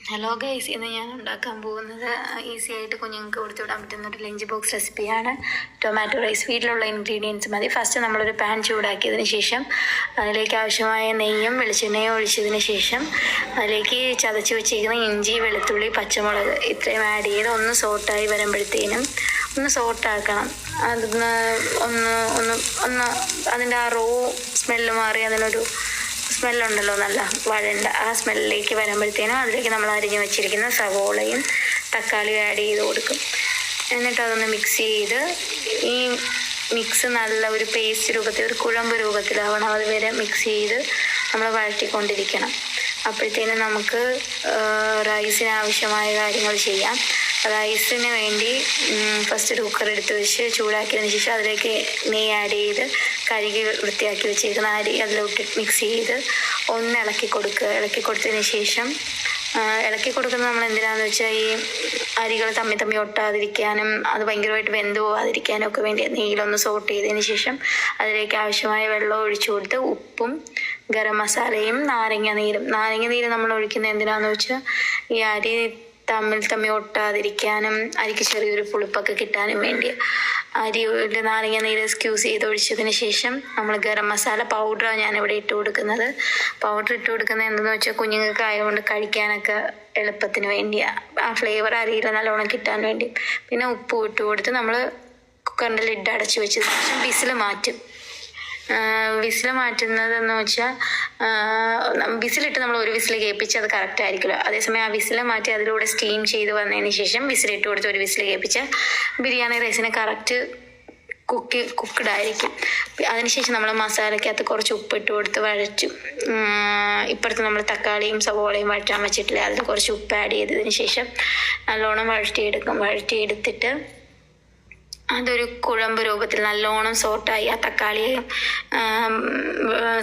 Hello guys, ഇന്ന് ഞാൻ ഉണ്ടാക്കാൻ പോകുന്നത് ഈസി ആയിട്ട് കുഞ്ഞുങ്ങൾക്ക് കൊടുത്തു വിടാൻ പറ്റുന്ന ഒരു ലഞ്ച് ബോക്സ് റെസിപ്പിയാണ്. Tomato rice. വീട്ടിലുള്ള ഇൻഗ്രീഡിയൻസ് മതി. ഫസ്റ്റ് നമ്മളൊരു പാൻ ചൂടാക്കിയതിന് ശേഷം അതിലേക്ക് ആവശ്യമായ നെയ്യും വെളിച്ചെണ്ണയും ഒഴിച്ചതിന് ശേഷം അതിലേക്ക് ചതച്ച് വെച്ചിരിക്കുന്ന ഇഞ്ചി, വെളുത്തുള്ളി, പച്ചമുളക് ഇത്രയും ആഡ് ചെയ്ത് ഒന്ന് സോട്ടായി വരുമ്പോഴത്തേനും ഒന്ന് സോട്ടാക്കണം. അതൊന്ന് ഒന്ന് ഒന്ന് ഒന്ന് അതിൻ്റെ ആ റോ സ്മെല്ല് മാറി അതിനൊരു സ്മെല്ലുണ്ടല്ലോ, നല്ല വഴണ്ട ആ സ്മെല്ലിലേക്ക് വരുമ്പോഴത്തേനും അതിലേക്ക് നമ്മൾ അരിഞ്ഞ് വെച്ചിരിക്കുന്ന സവോളയും തക്കാളിയും ആഡ് ചെയ്ത് കൊടുക്കും. എന്നിട്ട് അതൊന്ന് മിക്സ് ചെയ്ത് ഈ മിക്സ് നല്ല ഒരു പേസ്റ്റ് രൂപത്തിൽ, ഒരു കുഴമ്പ് രൂപത്തിലാവണം. അതുവരെ മിക്സ് ചെയ്ത് നമ്മൾ വഴറ്റിക്കൊണ്ടിരിക്കണം. അപ്പോഴത്തേനും നമുക്ക് റൈസിന് ആവശ്യമായ കാര്യങ്ങൾ ചെയ്യാം. റൈസിന് വേണ്ടി ഫസ്റ്റ് ഒരു കുക്കർ എടുത്ത് വെച്ച് ചൂടാക്കിയതിന് ശേഷം അതിലേക്ക് നെയ്യ് ആഡ് ചെയ്ത് കഴുകി വൃത്തിയാക്കി വെച്ചിരിക്കുന്ന അരി അതിലോട്ട് മിക്സ് ചെയ്ത് ഒന്ന് ഇളക്കി കൊടുക്കുക. ഇളക്കി കൊടുത്തതിന് ശേഷം ഇളക്കി കൊടുക്കുന്നത് നമ്മൾ എന്തിനാണെന്ന് വെച്ചാൽ ഈ അരികൾ തമ്മി ഒട്ടാതിരിക്കാനും അത് ഭയങ്കരമായിട്ട് വെന്ത് പോകാതിരിക്കാനും ഒക്കെ വേണ്ടി നെയ്യിലൊന്ന് സോട്ട് ചെയ്തതിന് ശേഷം അതിലേക്ക് ആവശ്യമായ വെള്ളം ഒഴിച്ചു കൊടുത്ത് ഉപ്പും ഗരം മസാലയും നാരങ്ങ നീര് നമ്മൾ ഒഴിക്കുന്നത് എന്തിനാണെന്ന് വെച്ചാൽ ഈ അരി തമ്മി ഒട്ടാതിരിക്കാനും അരിക്ക് ചെറിയൊരു പുളിപ്പൊക്കെ കിട്ടാനും വേണ്ടി. അരിയുടെ നാരങ്ങ നീര് സ്ക്യൂസ് ചെയ്ത് ഒഴിച്ചതിന് ശേഷം നമ്മൾ ഗരം മസാല പൗഡറാണ് ഞാനിവിടെ ഇട്ട് കൊടുക്കുന്നത്. പൗഡർ ഇട്ട് കൊടുക്കുന്നത് എന്തെന്ന് വെച്ചാൽ കുഞ്ഞുങ്ങൾക്ക് ആയതുകൊണ്ട് കഴിക്കാനൊക്കെ എളുപ്പത്തിന് വേണ്ടിയാണ്. ആ ഫ്ലേവർ അരിയിൽ നല്ലോണം കിട്ടാൻ വേണ്ടി. പിന്നെ ഉപ്പ് ഇട്ട് കൊടുത്ത് നമ്മൾ കുക്കറിൻ്റെ ലിഡ് അടച്ചു വെച്ചതിന് ശേഷം വിസിൽ മാറ്റും. വിസിൽ മാറ്റുന്നതെന്ന് വെച്ചാൽ വിസിലിട്ട് നമ്മൾ ഒരു വിസിൽ കേൾപ്പിച്ച് അത് കറക്റ്റ് ആയിരിക്കുമല്ലോ. അതേസമയം ആ വിസിൽ മാറ്റി അതിലൂടെ സ്റ്റീം ചെയ്ത് വന്നതിന് ശേഷം വിസിലിട്ട് കൊടുത്ത് ഒരു വിസിൽ കേൾപ്പിച്ചാൽ ബിരിയാണി റൈസിന് കറക്റ്റ് കുക്ക്ഡ് ആയിരിക്കും. അതിനുശേഷം നമ്മൾ മസാലയ്ക്കകത്ത് കുറച്ച് ഉപ്പിട്ട് കൊടുത്ത് വഴറ്റും. ഇപ്പുറത്ത് നമ്മൾ തക്കാളിയും സവോളയും വഴറ്റാൻ വെച്ചിട്ടില്ല, അതിൽ കുറച്ച് ഉപ്പ് ആഡ് ചെയ്തതിന് ശേഷം നല്ലോണം വഴറ്റിയെടുത്തിട്ട് അതൊരു കുഴമ്പ് രൂപത്തിൽ നല്ലോണം സോട്ടായി ആ തക്കാളിയും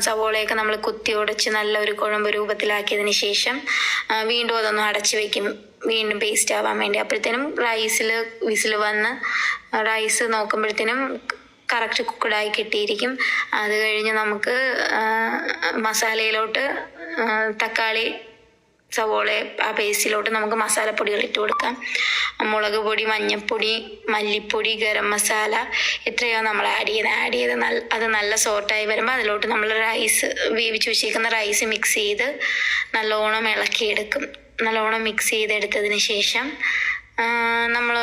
സവോളയൊക്കെ നമ്മൾ കുത്തി ഉടച്ച് നല്ല ഒരു കുഴമ്പ് രൂപത്തിലാക്കിയതിന് ശേഷം വീണ്ടും അതൊന്ന് അടച്ചു വെക്കും, വീണ്ടും പേസ്റ്റ് ആവാൻ വേണ്ടി. അപ്പോഴത്തേനും വിസിൽ വന്ന് റൈസ് നോക്കുമ്പോഴത്തേനും കറക്റ്റ് കുക്കഡായി കിട്ടിയിരിക്കും. അത് കഴിഞ്ഞ് നമുക്ക് മസാലയിലോട്ട് തക്കാളി സവോള ആ പേസ്റ്റിലോട്ട് നമുക്ക് മസാലപ്പൊടികൾ ഇട്ട് കൊടുക്കാം. മുളക് പൊടി, മഞ്ഞൾപ്പൊടി, മല്ലിപ്പൊടി, ഗരം മസാല എത്രയോ നമ്മൾ ആഡ് ചെയ്ത് അത് നല്ല സോട്ടായി വരുമ്പോൾ അതിലോട്ട് നമ്മൾ വേവിച്ച് വെച്ചിരിക്കുന്ന റൈസ് മിക്സ് ചെയ്ത് നല്ലോണം ഇളക്കിയെടുക്കും. നല്ലോണം മിക്സ് ചെയ്തെടുത്തതിന് ശേഷം നമ്മൾ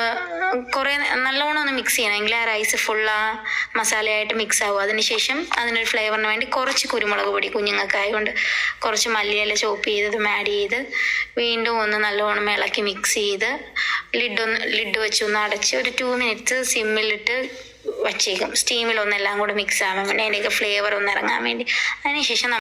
കുറേ നല്ലോണം ഒന്ന് മിക്സ് ചെയ്യണം, എങ്കിൽ ആ റൈസ് ഫുൾ ആ മസാലയായിട്ട് മിക്സ് ആവും. അതിനുശേഷം അതിനൊരു ഫ്ലേവറിന് വേണ്ടി കുറച്ച് കുരുമുളക് പൊടി, കുഞ്ഞുങ്ങൾക്കായതുകൊണ്ട് കുറച്ച് മല്ലിയില ചോപ്പ് ചെയ്തതും ആഡ് ചെയ്ത് വീണ്ടും ഒന്ന് നല്ലോണം ഇളക്കി മിക്സ് ചെയ്ത് ലിഡ് വെച്ചൊന്ന് അടച്ച് ഒരു 2 മിനിറ്റ്സ് സിമ്മിലിട്ട് വച്ചേക്കും. സ്റ്റീമിലൊന്നെല്ലാം കൂടെ മിക്സ് ആവാൻ വേണ്ടി, അതിൻ്റെയൊക്കെ ഫ്ലേവർ ഒന്ന് ഇറങ്ങാൻ വേണ്ടി. അതിനുശേഷം